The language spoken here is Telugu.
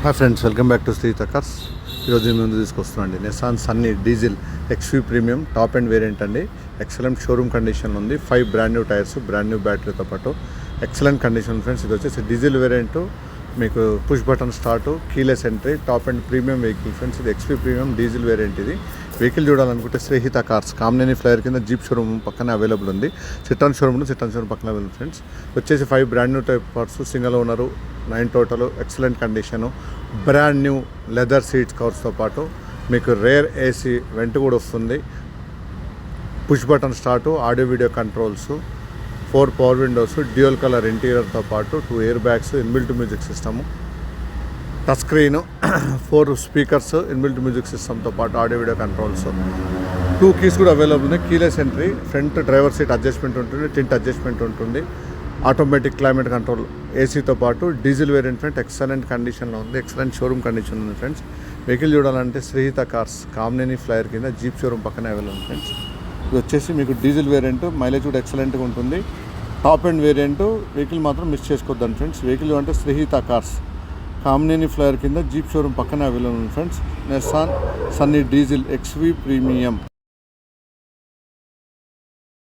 Hi friends, welcome back to Srihitha cars. ఈరోజు నేను ముందు తీసుకొస్తున్నాండి Nissan Sunny diesel XV premium top and variant అండి. ఎక్సలెంట్ షోరూమ్ కండిషన్ ఉంది. 5 brand new tyres, brand new బ్యాటరీతో పాటు ఎక్సలెంట్ కండిషన్ ఫ్రెండ్స్. ఇది వచ్చేసి డీజిల్ వేరియంట్, మీకు push button start, keyless entry, top and premium vehicle friends. ఇది XV ప్రీమియం డీజిల్ వేరియంట్. ఇది వెహికల్ చూడాలనుకుంటే శ్రీహిత కార్స్ కామినేని ఫ్లైర్ కింద జీప్ షోరూమ్ పక్కనే అవైలబుల్ ఉంది. సిట్రాన్ షోరూమ్ పక్కన అవైలబుల్ ఫ్రెండ్స్. వచ్చేసి 5 brand new type parts, single owner, 9 total, excellent condition, brand new leather seats కవర్స్తో పాటు మీకు రేర్ AC వెంట్ కూడా వస్తుంది. Push button start, audio video controls, 4 power windows, dual colour ఇంటీరియర్తో పాటు 2 air bags, inbuilt music system, touch screen, 4 speakers, inbuilt music సిస్టమ్తో పాటు ఆడియో వీడియో కంట్రోల్స్, 2 కీస్ కూడా అవైలబుల్ ఉన్నాయి. Keyless entry, front driver seat adjustment ఉంటుంది, టింట్ అడ్జస్ట్మెంట్ ఉంటుంది, ఆటోమేటిక్ క్లైమేట్ కంట్రోల్, ఏసీతో పాటు డీజిల్ వేరియంట్ ఫ్రెండ్ ఎక్సలెంట్ కండిషన్లో ఉంది. ఎక్సలెంట్ షోరూమ్ కండిషన్ ఉంది ఫ్రెండ్స్. వెహికల్ చూడాలంటే శ్రీహిత కార్స్ కామినేని ఫ్లైర్ కింద జీప్ షోరూమ్ పక్కనే అవైలబుల్ ఫ్రెండ్స్. ఇది వచ్చేసి మీకు డీజిల్ వేరియంట్, మైలేజ్ కూడా ఎక్సలెంట్గా ఉంటుంది. టాప్ అండ్ వేరియంట్ వెహికల్ మాత్రం మిస్ చేసుకోవద్దండి ఫ్రెండ్స్. వెహికల్ అంటే శ్రీహిత కార్స్ కామినేని ఫ్లైర్ కింద జీప్ షోరూమ్ పక్కనే available friends. Nissan Sunny diesel XV premium.